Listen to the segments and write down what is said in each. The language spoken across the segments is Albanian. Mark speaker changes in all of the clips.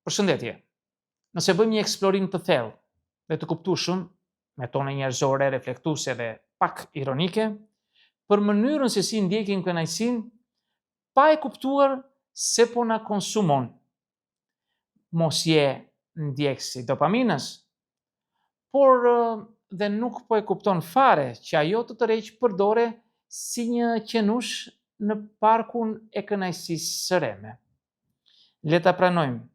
Speaker 1: Përshëndetje. Nëse bëjmë një eksplorim të thellë dhe të kuptueshëm, me tone njerëzore, reflektuese dhe pak ironike, për mënyrën se si ndjekim kënaqësinë, pa e kuptuar se po na konsumon. Mos je ndjekësi dopaminës, por dhe nuk po e kupton fare që ajo të tërheq përdore si një qenush në parkun e kënaqësisë së reme. Le ta pranojmë.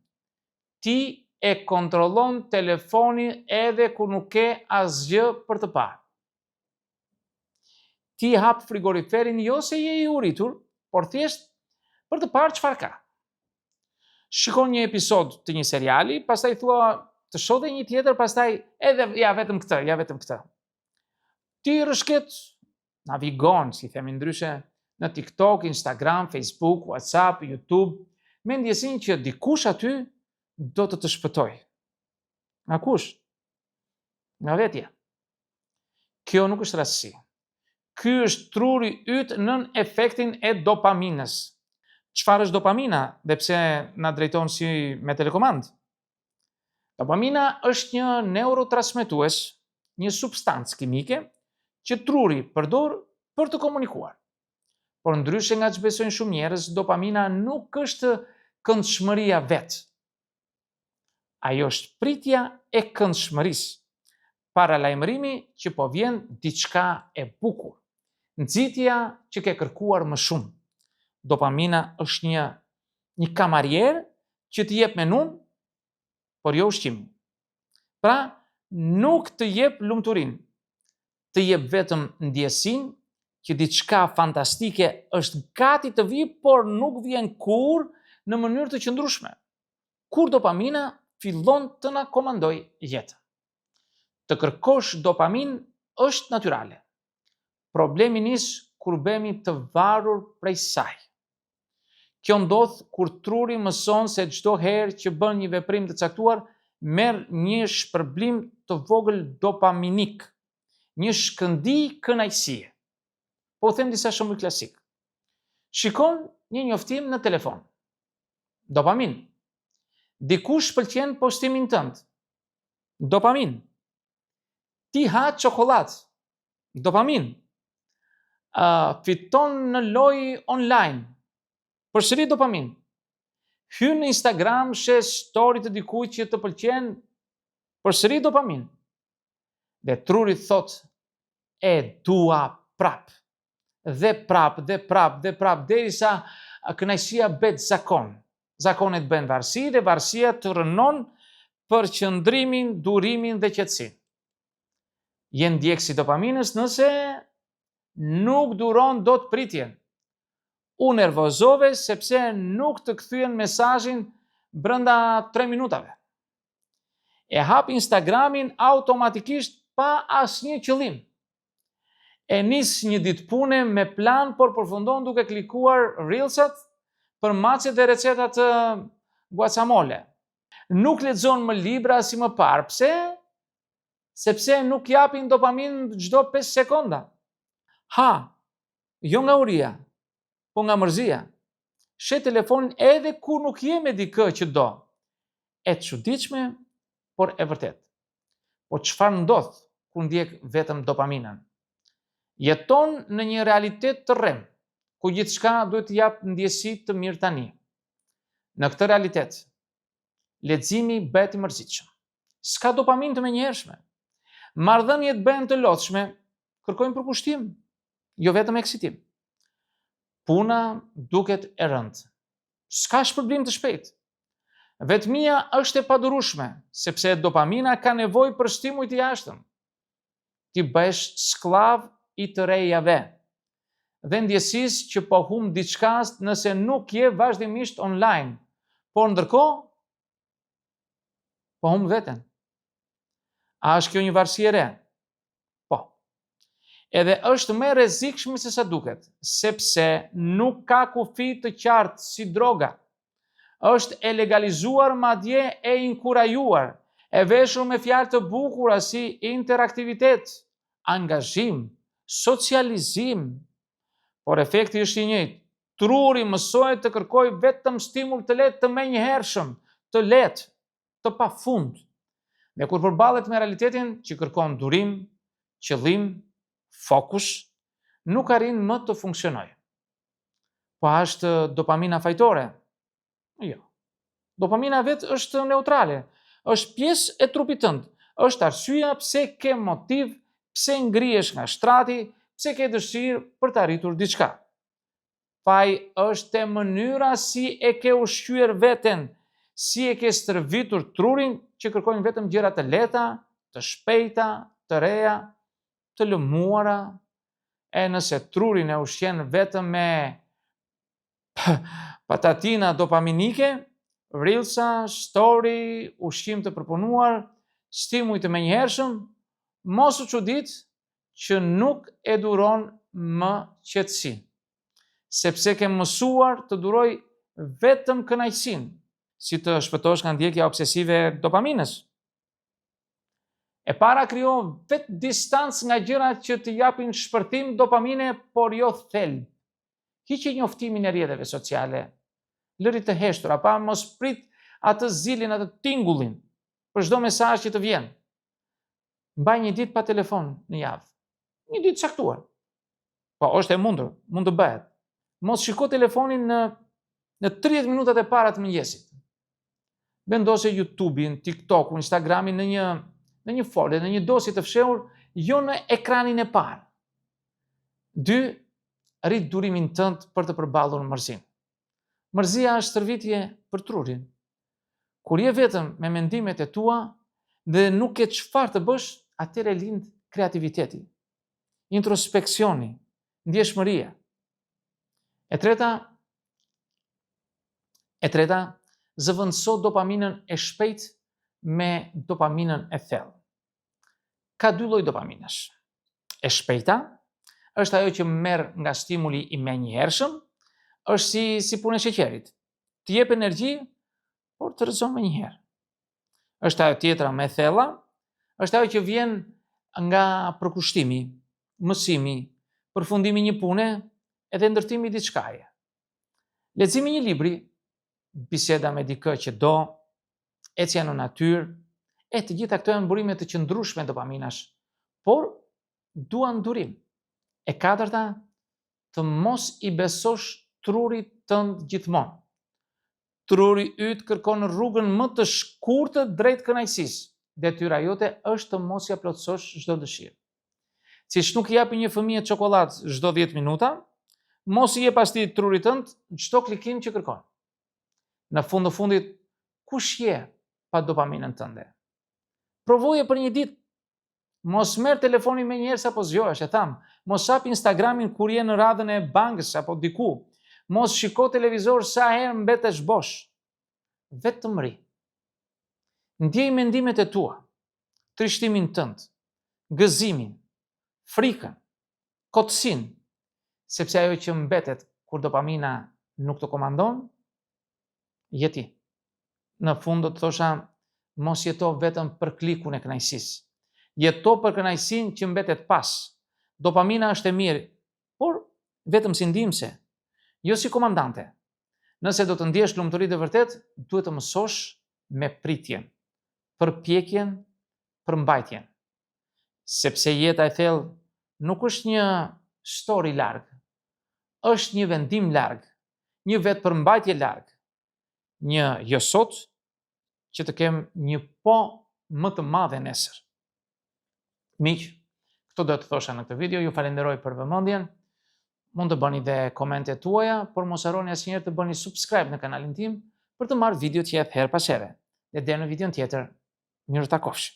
Speaker 1: Ti e kontrollon telefonin edhe kur nuk ke asgjë për të parë. Ti hap frigoriferin jo se je i uritur, por thjesht për të parë çfarë ka. Shikon një episod të një seriali, pastaj thua të shoh dhe një tjetër, pastaj edhe vetëm këtë. Ti rrëshket, navigon, si themi ndryshe, në TikTok, Instagram, Facebook, WhatsApp, YouTube, me ndjesinë që dikush aty do të shpëtoj. Nga kush? Nga vetja. Kjo nuk është rastësi. Ky është truri yt nën efektin e dopaminës. Çfarë është dopamina dhe pse na drejton si me telekomand? Dopamina është një neurotransmetues, një substancë kimike që truri përdor për të komunikuar. Por ndryshe nga që besojnë shumë njerëz, dopamina nuk është këndshmëria vetë. Ajo është pritja e këndshmërisë, paralajmërimi që po vjen diçka e bukur, nxitja që ke kërkuar më shumë. Dopamina është një kamarier që të jep menun, por jo ushqimin. Pra, nuk të jep lumturinë, të jep vetëm ndjesinë që diçka fantastike është gati të vijë, por nuk vjen kurrë në mënyrë të qëndrueshme. Kur dopamina fillon të na komandoj jetën. Të kërkosh dopamin është natyrale. Problemi nis kur bëhemi të varur prej saj. Kjo ndodh kur truri mëson se çdo herë që bën një veprim të caktuar, merr një shpërblim të vogël dopaminik, një shkëndij kënaqësie. Po them disa shembuj klasik. Shikon një njoftim në telefon. Dopamin. Dikush pëlqen postimin tënd. Dopamin. Ti ha çokoladë. Dopamin. Fiton në lojë online. Përsëri dopamin. Hyn në Instagram, shes story të dikujt që të pëlqen. Përsëri dopamin. Dhe truri thot, e dua prap. Dhe prap, derisa kënaqësia bëhet zakon. Zakonet bën varësi dhe varësia të rënon për qëndrimin, durimin dhe qetësinë. Je ndjekësi dopaminës nëse nuk duron dot pritjen. U nervozove sepse nuk të kthyen mesazhin brenda 3 minutave. E hap Instagramin automatikisht pa asnjë qëllim. E nis një ditë pune me plan, por përfundon duke klikuar reelsat për macet dhe recetat guacamole. Nuk lexon më libra si më parë. Pse? Sepse nuk japin dopamin çdo 5 sekonda. Jo nga uria, po nga mërzia. Shet telefonin edhe kur nuk je me dikë që do. E çuditshme, por e vërtet. Po çfarë ndodh kur ndjek vetëm dopaminën? Jeton në një realitet të rrem, ku gjithçka duhet të jap ndjesi të mirë tani. Në këtë realitet, leximi bëhet i mërzitshëm. S'ka dopamin të menjëhershme. Marrëdhëniet bëhen të lodhshme, kërkojmë përkushtim, jo vetëm eksitim. Puna duket e rëndë. S'ka shpërblim të shpejtë. Vetmia është e padurueshme, sepse dopamina ka nevojë për stimuj të jashtëm. Ti bëhesh sklav i të rejave dhe ndjesisë që po humb diçka nëse nuk je vazhdimisht online, por ndërkohë po humb veten. A është kjo një varësi e re? Po. Edhe është më e rrezikshme se sa duket, sepse nuk ka kufi të qartë si droga. Është e legalizuar, madje e inkurajuar, e veshur me fjalë të bukura si interaktivitet, angazhim, socializim, por efekti është i njëjtë. Truri mësohet të kërkoj vetëm stimul të lehtë të menjëhershëm, të lehtë, të pafund. Dhe kur përballet me realitetin që kërkon durim, qëllim, fokus, nuk arrin më të funksionojë. Po është dopamina fajtore? Jo. Dopamina vetë është neutrale, është pjesë e trupit tënd, është arsyeja pse ke motiv, pse ngrihesh nga shtrati, pse ke dëshirë për të arritur diçka. Faji është e mënyra si e ke ushqyer veten, si e ke stërvitur trurin që kërkojnë vetëm gjëra të lehta, të shpejta, të reja, të lëmuara. E nëse trurin e ushqen vetëm me patatina dopaminike, reelsa, story, ushqim të përpunuar, stimuj të menjëhershëm, mos u çudit që nuk e duron më qetësinë, sepse ke mësuar të duroj vetëm kënaqësinë, si të shpëtosh nga ndjekja obsesive e dopaminës. E para krijon vetë distancë nga gjërat që të japin shpërthim dopamine, por jo thelb. Hiqi njoftimin e rrjeteve sociale, lëri të heshtura, pa mos prit atë zilin, atë tingullin për çdo mesazh që të vjen. Mbaj një ditë pa telefon në javë. Një ditë caktuar. Po është e mundur, mund të bëhet. Mos shiko telefonin në 30 minutat e para të mëngjesit. Vendose YouTube-in, TikTok-un, Instagramin në një folje, në një dosje të fshehur, jo në ekranin e parë. 2. Rrit durimin tënd për të përballur mërzinë. Mërzia është stërvitje për trurin. Kur je vetëm me mendimet e tua dhe nuk ke çfarë të bësh, atëherë lind kreativiteti, introspeksioni, ndjeshmëria. E treta, zëvendëso dopaminën e shpejtë me dopaminën e thellë. Ka 2 lloj dopaminash. E shpejta është ajo që merr nga stimuli i menjëhershëm, është si puna e sheqerit. Të jep energji, por të rrezon menjëherë. Është ajo tjetra me thella, është ajo që vjen nga përkushtimi, mësimi, përfundimi një pune edhe ndërtimi diçkaje. Leximi një libri, biseda me dikë që do, ecja në natyrë, të gjitha këto janë burime të qëndrueshme dopaminash, por duan durim. E katërta, të mos i besosh trurit tënd gjithmonë. Truri yt kërkon rrugën më të shkurtër drejt kënaqësisë. Detyra jote është të mos ia plotësosh çdo dëshirë. Siç nuk i japi një fëmijë çokoladë çdo 10 minuta, mos i jep asnjë trurit tënd çdo klikim që kërkon. Në fund të fundit, kush je pa dopaminën tënde? Provoje për një ditë. Mos merr telefonin menjëherë sa po zgjohesh, e tham. Mos hap Instagramin kur je në radhën e bankës apo diku. Mos shiko televizor sa herë mbetesh bosh. Vetëm ri. Ndjej mendimet e tua, trishtimin tënd, gëzimin, frikën, kotësinë, sepse ajo që mbetet kur dopamina nuk të komandon, je ti. Në fund do të thosha, mos jeto vetëm për klikun e kënaqësisë. Jeto për kënaqësinë që mbetet pas. Dopamina është e mirë, por vetëm si ndihmëse, jo si komandante. Nëse do të ndjesh lumturi të vërtet, duhet të mësosh me pritjen, përpjekjen, përmbajtjen. Sepse jeta e thellë nuk është një story larg, është një vendim larg, një vetë përmbajtje larg, një jo sot, që të kem një po më të madhe nesër. Miq, këto do të thosha në këtë video, ju falenderoj për vëmendjen. Mund të bëni dhe komente tuaja, por mos harroni asnjëherë të bëni subscribe në kanalin tim për të marrë video të jep her pas here. Dhe deri në videon tjetër, mirë takofshi.